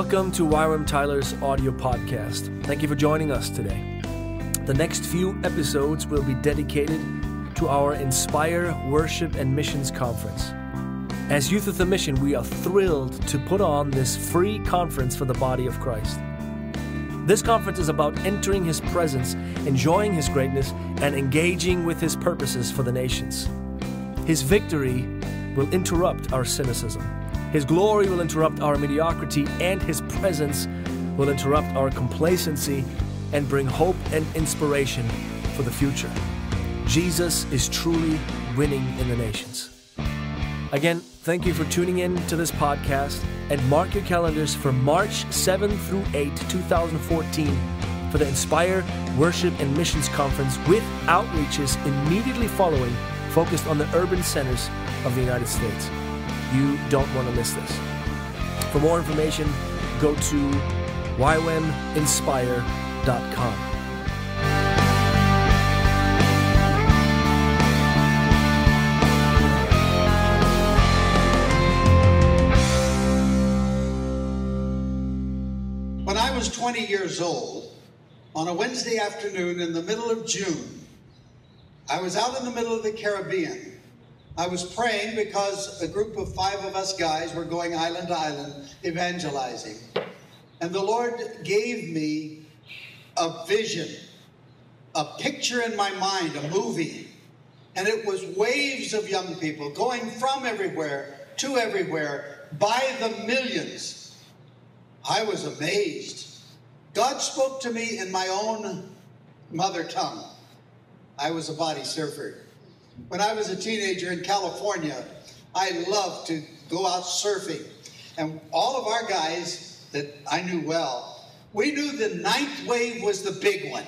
Welcome to YWAM Tyler's audio podcast. Thank you for joining us today. The next few episodes will be dedicated to our Inspire Worship and Missions Conference. As Youth with a Mission, we are thrilled to put on this free conference for the body of Christ. This conference is about entering His presence, enjoying His greatness, and engaging with His purposes for the nations. His victory will interrupt our cynicism. His glory will interrupt our mediocrity, and His presence will interrupt our complacency and bring hope and inspiration for the future. Jesus is truly winning in the nations. Again, thank you for tuning in to this podcast, and mark your calendars for March 7 through 8, 2014 for the Inspire Worship and Missions Conference with outreaches immediately following, focused on the urban centers of the United States. You don't want to miss this. For more information, go to ywaminspire.com. When I was 20 years old, on a Wednesday afternoon in the middle of June, I was out in the middle of the Caribbean. I was praying because a group of 5 of us guys were going island to island evangelizing. And the Lord gave me a vision, a picture in my mind, a movie. And it was waves of young people going from everywhere to everywhere by the millions. I was amazed. God spoke to me in my own mother tongue. I was a body surfer. When I was a teenager in California, I loved to go out surfing. And all of our guys that I knew well, we knew the 9th wave was the big one.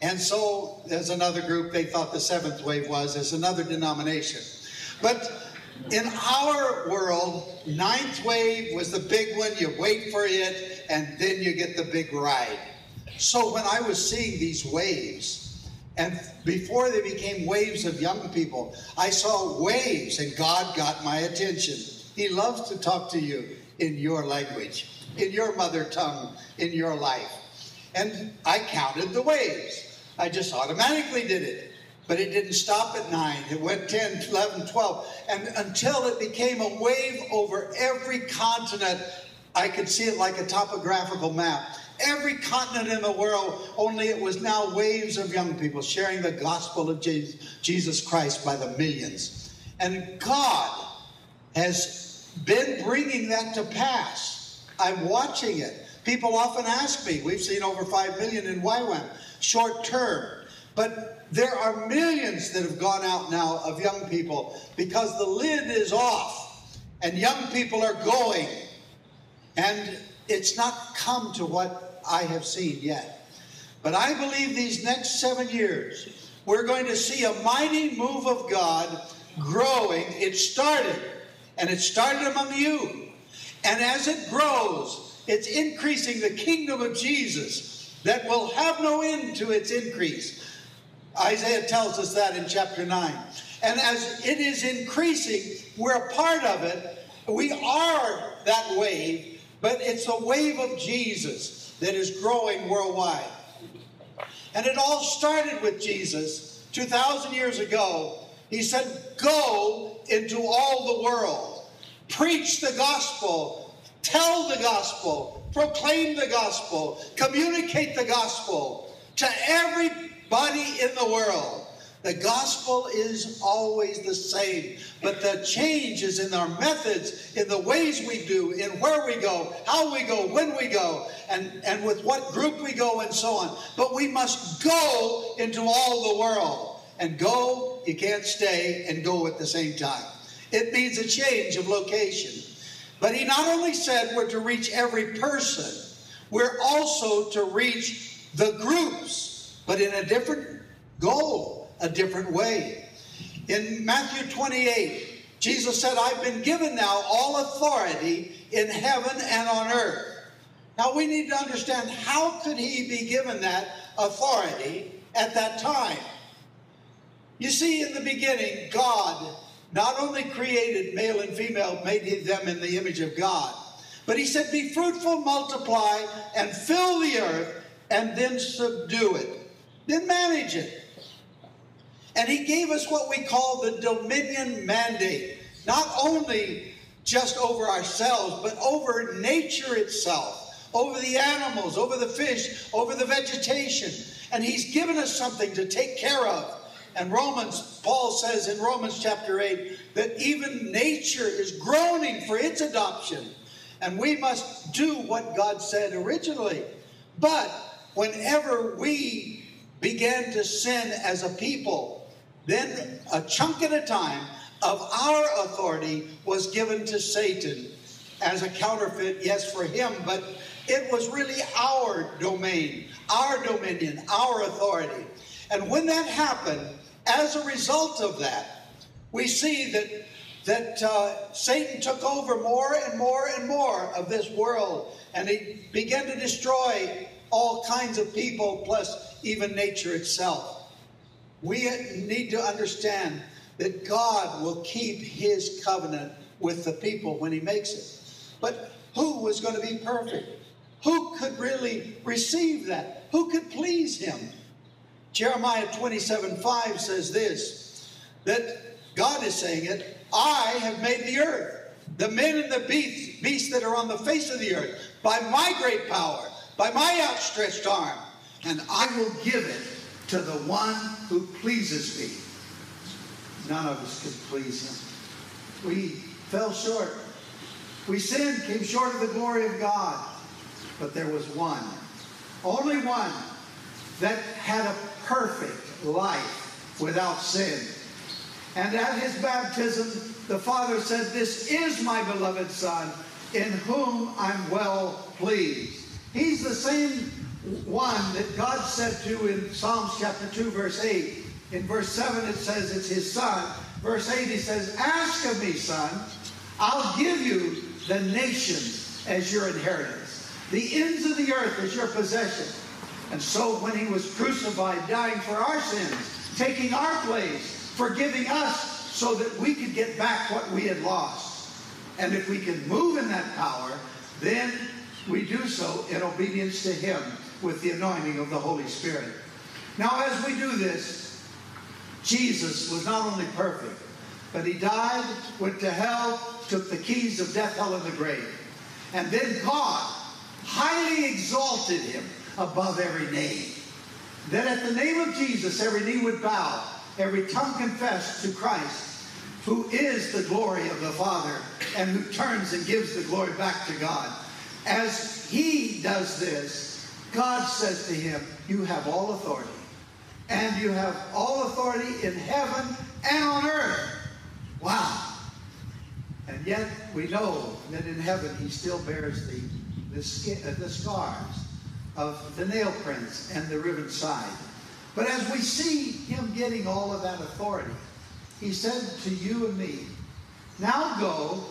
And so there's another group, they thought the 7th wave was, there's another denomination. But in our world, 9th wave was the big one. You wait for it, and then you get the big ride. So when I was seeing these waves, and before they became waves of young people, I saw waves, and God got my attention. He loves to talk to you in your language, in your mother tongue, in your life. And I counted the waves. I just automatically did it. But it didn't stop at 9. It went 10, 11, 12. And until it became a wave over every continent, I could see it like a topographical map. Every continent in the world, only it was now waves of young people sharing the gospel of Jesus Christ by the millions. And God has been bringing that to pass. I'm watching it. People often ask me, we've seen over 5 million in YWAM, short term. But there are millions that have gone out now of young people because the lid is off and young people are going. And it's not come to what I have seen yet. But I believe these next 7 years, we're going to see a mighty move of God growing. It started, and it started among you. And as it grows, it's increasing the kingdom of Jesus that will have no end to its increase. Isaiah tells us that in chapter 9. And as it is increasing, we're a part of it. We are that wave. But it's a wave of Jesus that is growing worldwide. And it all started with Jesus 2,000 years ago. He said, go into all the world. Preach the gospel. Tell the gospel. Proclaim the gospel. Communicate the gospel to everybody in the world. The gospel is always the same, but the change is in our methods, in the ways we do, in where we go, how we go, when we go, and with what group we go, and so on. But we must go into all the world. And go, you can't stay and go at the same time. It means a change of location. But he not only said we're to reach every person, we're also to reach the groups, but in a different goal. A different way. In Matthew 28, Jesus said, I've been given now all authority in heaven and on earth. Now we need to understand, how could he be given that authority at that time? You see, in the beginning, God not only created male and female, made them in the image of God, But he said, be fruitful, multiply, and fill the earth, and then subdue it. Then manage it. And he gave us what we call the dominion mandate. Not only just over ourselves, but over nature itself, over the animals, over the fish, over the vegetation. And he's given us something to take care of. And Paul says in Romans chapter 8, that even nature is groaning for its adoption. And we must do what God said originally. But whenever we began to sin as a people, then a chunk at a time of our authority was given to Satan as a counterfeit, yes, for him, but it was really our domain, our dominion, our authority. And when that happened, as a result of that, we see that Satan took over more and more and more of this world, and he began to destroy all kinds of people, plus even nature itself. We need to understand that God will keep his covenant with the people when he makes it. But who was going to be perfect? Who could really receive that? Who could please him? Jeremiah 27:5 says this, that God is saying it, I have made the earth, the men and the beasts that are on the face of the earth, by my great power, by my outstretched arm, and I will give it to the one who pleases me. None of us could please him. We fell short. We sinned, came short of the glory of God. But there was one, only one, that had a perfect life without sin. And at his baptism, the Father said, this is my beloved Son, in whom I'm well pleased. He's the same one that God said to in Psalms chapter 2, verse 8. In verse 7, it says it's his Son. Verse 8, he says, ask of me, Son, I'll give you the nations as your inheritance, the ends of the earth as your possession. And so when he was crucified, dying for our sins, taking our place, forgiving us so that we could get back what we had lost. And if we can move in that power, then we do so in obedience to him with the anointing of the Holy Spirit. Now, as we do this, Jesus was not only perfect, but he died, went to hell, took the keys of death, hell, and the grave. And then God highly exalted him above every name. That at the name of Jesus, every knee would bow, every tongue confess to Christ, who is the glory of the Father, and who turns and gives the glory back to God. As he does this, God says to him, you have all authority. And you have all authority in heaven and on earth. Wow. And yet we know that in heaven he still bears the scars of the nail prints and the riven side. But as we see him getting all of that authority, he said to you and me, now go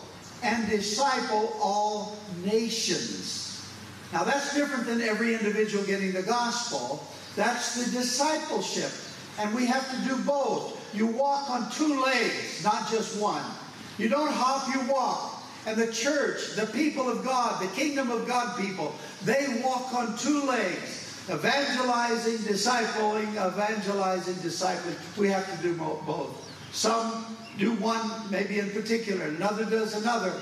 and disciple all nations. Now that's different than every individual getting the gospel. That's the discipleship. And we have to do both. You walk on two legs, not just one. You don't hop, you walk. And the church, the people of God, the kingdom of God people, they walk on two legs. Evangelizing, discipling, evangelizing, discipling. We have to do both. Some do one maybe in particular. Another does another.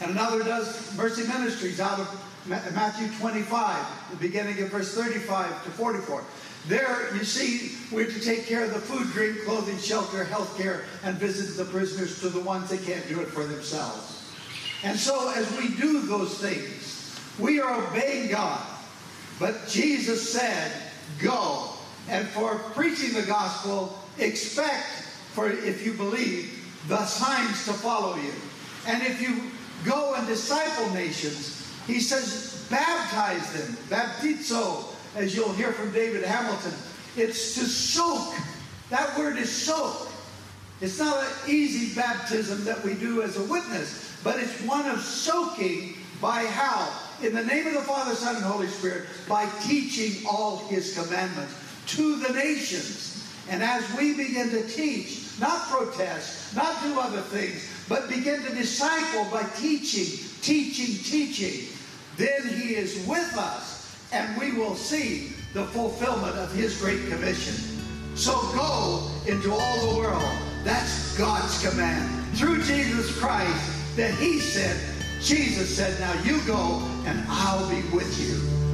And another does Mercy Ministries out of Matthew 25, the beginning of verse 35 to 44. There, you see, we're to take care of the food, drink, clothing, shelter, health care, and visit the prisoners to the ones that can't do it for themselves. And so as we do those things, we are obeying God. But Jesus said, go. And for preaching the gospel, expect, for if you believe, the signs to follow you. And if you go and disciple nations, he says, baptize them. Baptizo, as you'll hear from David Hamilton. It's to soak. That word is soak. It's not an easy baptism that we do as a witness, but it's one of soaking by how? In the name of the Father, Son, and Holy Spirit, by teaching all his commandments to the nations. And as we begin to teach, not protest, not do other things, but begin to disciple by teaching. Then he is with us, and we will see the fulfillment of his great commission. So go into all the world. That's God's command. Through Jesus Christ that he said, Jesus said, now you go and I'll be with you.